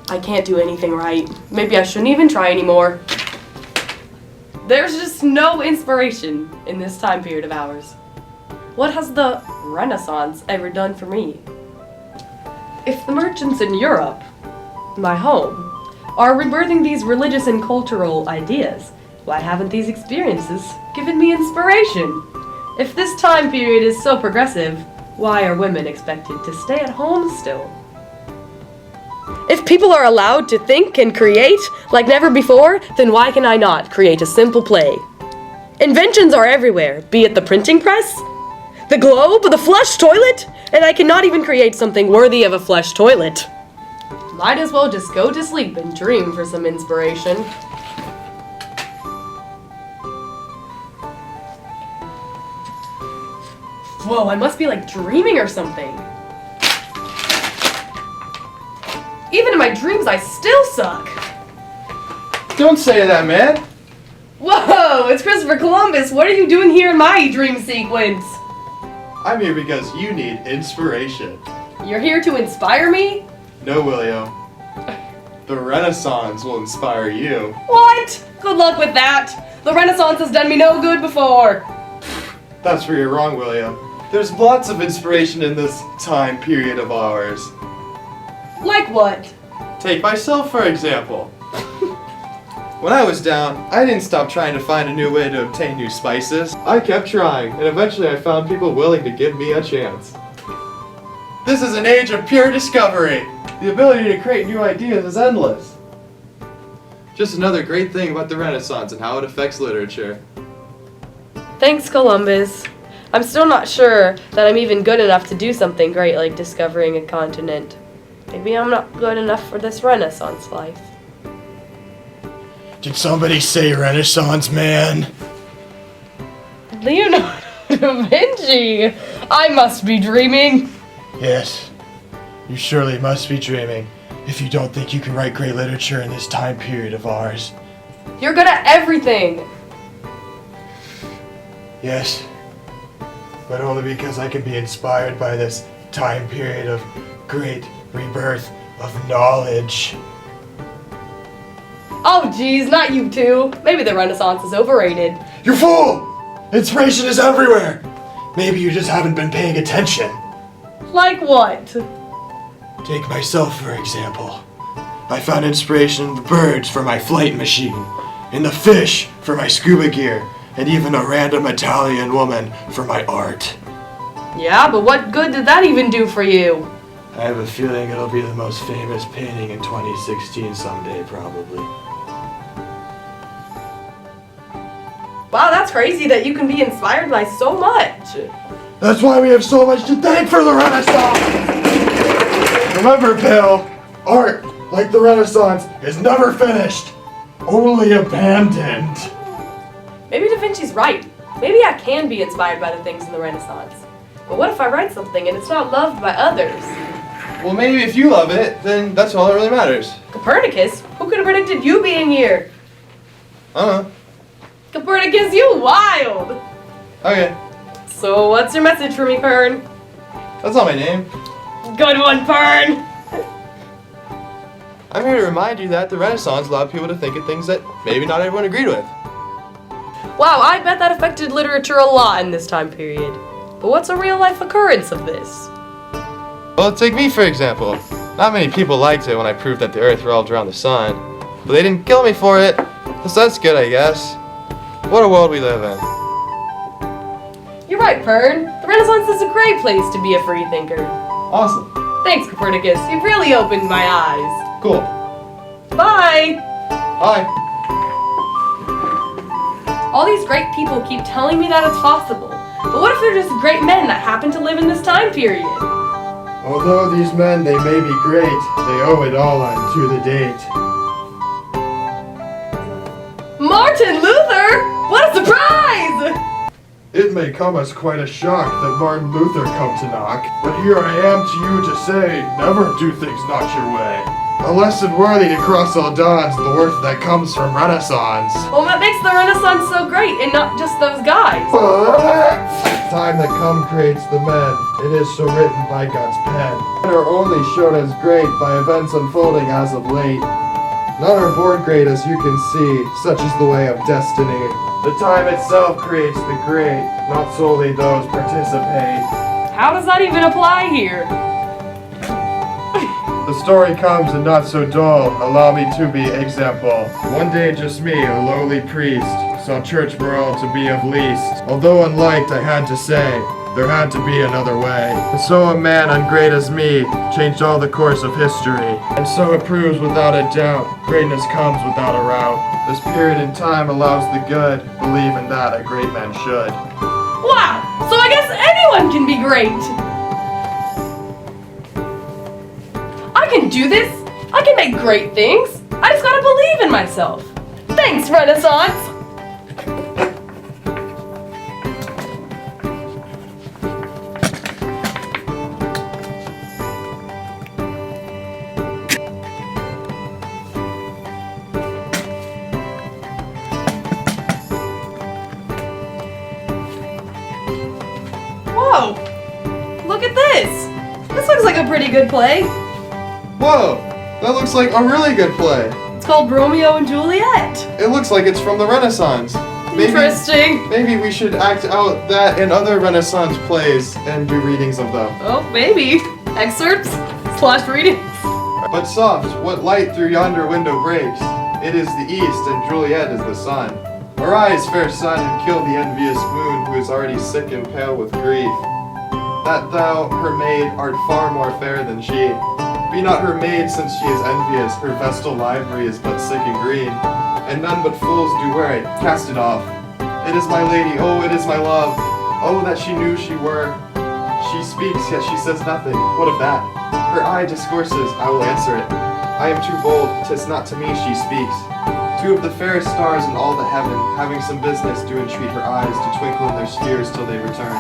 I can't do anything right. Maybe I shouldn't even try anymore. There's just no inspiration in this time period of ours. What has the Renaissance ever done for me? If the merchants in Europe, my home, are rebirthing these religious and cultural ideas, why haven't these experiences given me inspiration? If this time period is so progressive, why are women expected to stay at home still? If people are allowed to think and create like never before, then why can I not create a simple play? Inventions are everywhere, be it the printing press, the globe, the flush toilet, and I cannot even create something worthy of a flush toilet. Might as well just go to sleep and dream for some inspiration. Whoa, I must be like dreaming or something. Even in my dreams, I still suck. Don't say that, man. Whoa, it's Christopher Columbus. What are you doing here in my dream sequence? I'm here because you need inspiration. You're here to inspire me? No, Willio. The Renaissance will inspire you. What? Good luck with that. The Renaissance has done me no good before. That's where you're wrong, Willio. There's lots of inspiration in this time period of ours. Like what? Take myself, for example. When I was down, I didn't stop trying to find a new way to obtain new spices. I kept trying, and eventually I found people willing to give me a chance. This is an age of pure discovery. The ability to create new ideas is endless. Just another great thing about the Renaissance and how it affects literature. Thanks, Columbus. I'm still not sure that I'm even good enough to do something great like discovering a continent. Maybe I'm not good enough for this Renaissance life. Did somebody say Renaissance man? Leonardo da Vinci! I must be dreaming. Yes, you surely must be dreaming if you don't think you can write great literature in this time period of ours. You're good at everything. Yes, but only because I can be inspired by this time period of great rebirth of knowledge. Oh geez, not you two. Maybe the Renaissance is overrated. You fool! Inspiration is everywhere! Maybe you just haven't been paying attention. Like what? Take myself, for example. I found inspiration in the birds for my flight machine, in the fish for my scuba gear, and even a random Italian woman for my art. Yeah, but what good did that even do for you? I have a feeling it'll be the most famous painting in 2016 someday, probably. Wow, that's crazy that you can be inspired by so much. That's why we have so much to thank for the Renaissance! Remember, Bill, art, like the Renaissance, is never finished, only abandoned. Maybe Da Vinci's right. Maybe I can be inspired by the things in the Renaissance. But what if I write something and it's not loved by others? Well, maybe if you love it, then that's all that really matters. Copernicus? Who could have predicted you being here? I don't know. Copernicus, you wild! Okay, So what's your message for me, Pern? that's not my name. Good one, Pern! I'm here to remind you that the Renaissance allowed people to think of things that maybe not everyone agreed with. Wow, I bet that affected literature a lot in this time period. But what's a real-life occurrence of this? Well, take me for example. Not many people liked it when I proved that the Earth revolved around the sun, but they didn't kill me for it, so that's good, I guess. What a world we live in. You're right, Pern. The Renaissance is a great place to be a free thinker. Awesome. Thanks, Copernicus. You've really opened my eyes. Cool. Bye! Bye. All these great people keep telling me that it's possible. But what if they're just great men that happen to live in this time period? Although these men, they may be great, they owe it all on to the date. Martin Luther! What a surprise! It may come as quite a shock that Martin Luther come to knock, but here I am to you to say, never do things not your way. A lesson worthy to cross all dawns, the worth that comes from Renaissance. Well, what makes the Renaissance so great and not just those guys? Time that come creates the men. It is so written by God's pen. Men are only shown as great by events unfolding as of late. None are born great as you can see, such is the way of destiny. The time itself creates the great, not solely those participate. How does that even apply here? The story comes and not so dull, allow me to be example. One day just me, a lowly priest, saw church morale to be of least. Although unliked, I had to say, there had to be another way. And so a man ungreat as me changed all the course of history. And so it proves without a doubt, greatness comes without a route. This period in time allows the good, believe in that a great man should. Wow! So I guess anyone can be great! I can do this! I can make great things! I just gotta believe in myself! Thanks, Renaissance! Whoa! Look at this! This looks like a pretty good play. Whoa, that looks like a really good play. It's called Romeo and Juliet. It looks like it's from the Renaissance. Interesting. Maybe we should act out that in other Renaissance plays and do readings of them. Oh, maybe. Excerpts / readings. But soft, what light through yonder window breaks? It is the east, and Juliet is the sun. Arise, fair sun, and kill the envious moon, who is already sick and pale with grief. That thou, her maid, art far more fair than she. Be not her maid, since she is envious, her vestal livery is but sick and green, and none but fools do wear it. Cast it off. It is my lady, oh, it is my love. Oh, that she knew she were. She speaks, yet she says nothing. What of that? Her eye discourses, I will answer it. I am too bold, 'tis not to me she speaks. Two of the fairest stars in all the heaven, having some business, do entreat her eyes to twinkle in their spheres till they return.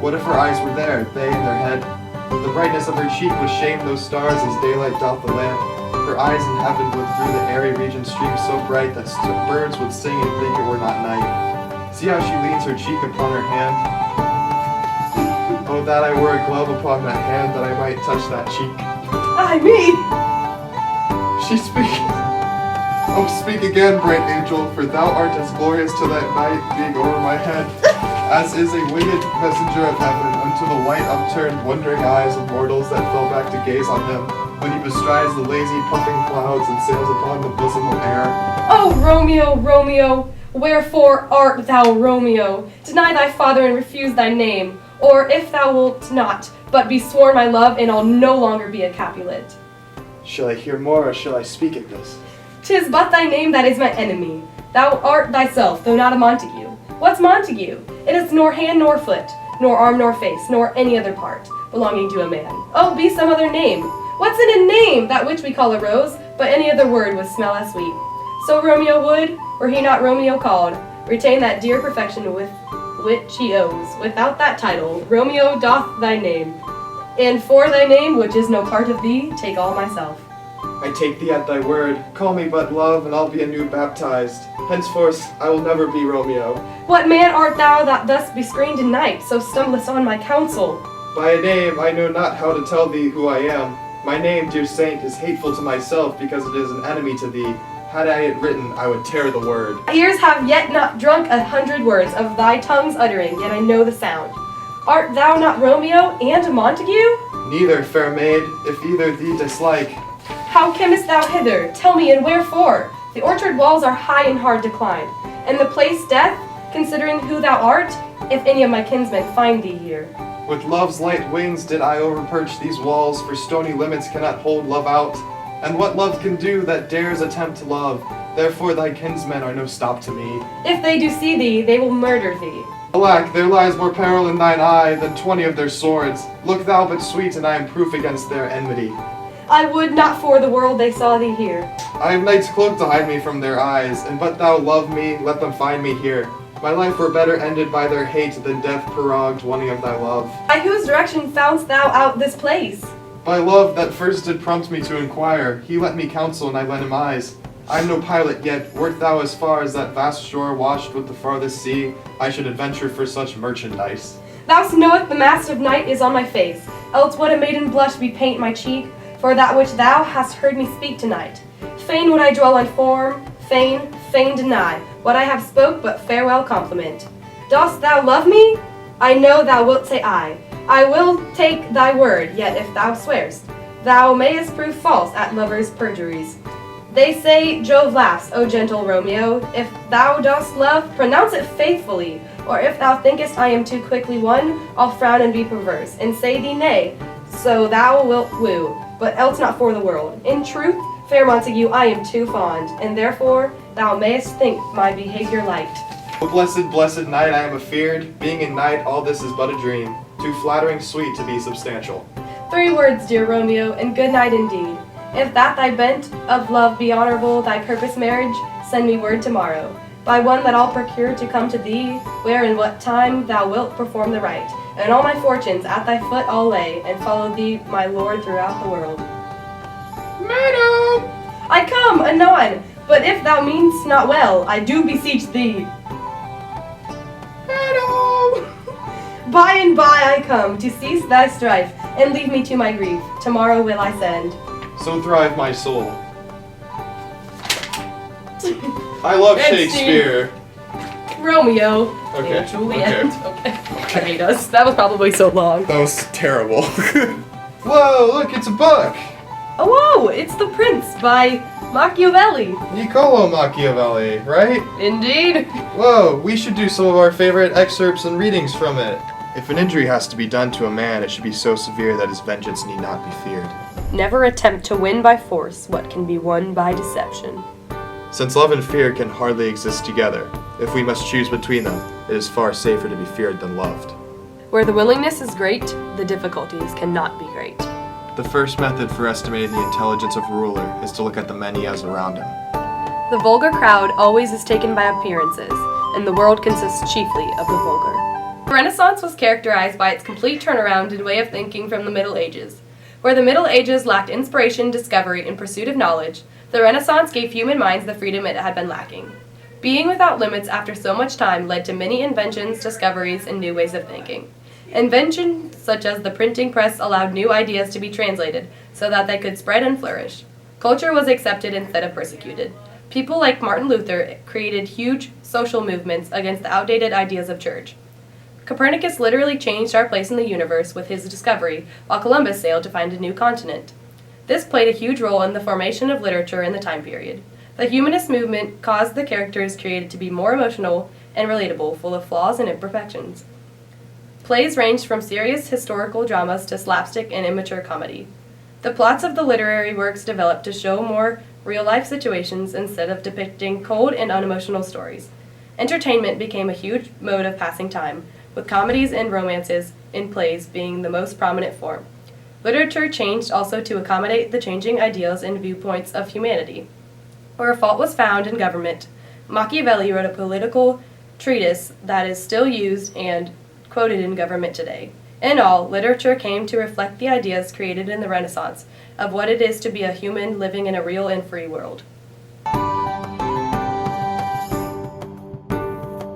What if her eyes were there, they in their head? The brightness of her cheek would shame those stars as daylight doth the lamp. Her eyes in heaven would through the airy region stream so bright that birds would sing and think it were not night. See how she leans her cheek upon her hand? Oh, that I were a glove upon that hand, that I might touch that cheek. I mean, She speaks. Oh, speak again, bright angel, for thou art as glorious to that night being over my head, as is a winged messenger of heaven unto the white upturned wondering eyes of mortals that fell back to gaze on him, when he bestrides the lazy puffing clouds and sails upon the bosom of air. oh Romeo, Romeo, wherefore art thou Romeo? Deny thy father and refuse thy name, or if thou wilt not, but be sworn my love, and I'll no longer be a Capulet. Shall I hear more, or shall I speak at this? 'Tis but thy name that is my enemy. Thou art thyself, though not a Montague. What's Montague? It is nor hand nor foot, nor arm nor face, nor any other part, belonging to a man. Oh, be some other name. What's in a name, that which we call a rose, but any other word would smell as sweet. So Romeo would, were he not Romeo called, retain that dear perfection with which he owes. Without that title, Romeo doth thy name. And for thy name, which is no part of thee, take all myself. I take thee at thy word. Call me but love, and I'll be anew baptized. Henceforth, I will never be Romeo. What man art thou that thus bescreened in night, so stumblest on my counsel? By a name, I know not how to tell thee who I am. My name, dear saint, is hateful to myself, because it is an enemy to thee. Had I it written, I would tear the word. My ears have yet not drunk 100 words of thy tongue's uttering, yet I know the sound. Art thou not Romeo and a Montague? Neither, fair maid, if either thee dislike. How camest thou hither? Tell me, and wherefore? The orchard walls are high and hard to climb, and the place death, considering who thou art, if any of my kinsmen find thee here. With love's light wings did I overperch these walls, for stony limits cannot hold love out. And what love can do that dares attempt to love? Therefore thy kinsmen are no stop to me. If they do see thee, they will murder thee. Alack, there lies more peril in thine eye than 20 of their swords. Look thou but sweet, and I am proof against their enmity. I would not for the world they saw thee here. I have night's cloak to hide me from their eyes, and but thou love me, let them find me here. My life were better ended by their hate than death prorogued wanting of thy love. By whose direction foundst thou out this place? By love that first did prompt me to inquire, he let me counsel and I lent him eyes. I'm no pilot yet, wert thou as far as that vast shore washed with the farthest sea, I should adventure for such merchandise. Thou knoweth the mask of night is on my face, else would a maiden blush bepaint my cheek, for that which thou hast heard me speak tonight. Fain would I dwell on form, fain deny, what I have spoke but farewell compliment. Dost thou love me? I know thou wilt say aye. I will take thy word, yet if thou swearst, thou mayest prove false at lovers' perjuries. They say Jove laughs, O gentle Romeo. If thou dost love, pronounce it faithfully. Or if thou thinkest I am too quickly won, I'll frown and be perverse, and say thee nay, so thou wilt woo, but else not for the world. In truth, fair Montague, I am too fond, and therefore thou mayest think my behavior light. O blessed, blessed night, I am afeard, being in night, all this is but a dream, too flattering sweet to be substantial. 3 words, dear Romeo, and good night indeed. If that thy bent of love be honorable, thy purpose marriage, send me word tomorrow, by one that I'll procure to come to thee, where in what time thou wilt perform the rite, and all my fortunes at thy foot I'll lay, and follow thee, my lord, throughout the world. Madam! I come, anon, but if thou mean'st not well, I do beseech thee. Madam! By and by I come, to cease thy strife, and leave me to my grief. Tomorrow will I send. So thrive my soul. I love And Shakespeare. Romeo Okay, and Juliet. Okay. I hate us. That was probably so long. That was terrible. Whoa, look, it's a book! Oh, whoa! It's The Prince by Machiavelli. Niccolo Machiavelli, right? Indeed. Whoa, we should do some of our favorite excerpts and readings from it. If an injury has to be done to a man, it should be so severe that his vengeance need not be feared. Never attempt to win by force what can be won by deception. Since love and fear can hardly exist together, if we must choose between them, it is far safer to be feared than loved. Where the willingness is great, the difficulties cannot be great. The first method for estimating the intelligence of a ruler is to look at the men he has around him. The vulgar crowd always is taken by appearances, and the world consists chiefly of the vulgar. The Renaissance was characterized by its complete turnaround in way of thinking from the Middle Ages. Where the Middle Ages lacked inspiration, discovery, and pursuit of knowledge, the Renaissance gave human minds the freedom it had been lacking. Being without limits after so much time led to many inventions, discoveries, and new ways of thinking. Inventions such as the printing press allowed new ideas to be translated so that they could spread and flourish. Culture was accepted instead of persecuted. People like Martin Luther created huge social movements against the outdated ideas of church. Copernicus literally changed our place in the universe with his discovery, while Columbus sailed to find a new continent. This played a huge role in the formation of literature in the time period. The humanist movement caused the characters created to be more emotional and relatable, full of flaws and imperfections. Plays ranged from serious historical dramas to slapstick and immature comedy. The plots of the literary works developed to show more real-life situations instead of depicting cold and unemotional stories. Entertainment became a huge mode of passing time, with comedies and romances in plays being the most prominent form. Literature changed also to accommodate the changing ideals and viewpoints of humanity. Where a fault was found in government, Machiavelli wrote a political treatise that is still used and quoted in government today. In all, literature came to reflect the ideas created in the Renaissance of what it is to be a human living in a real and free world.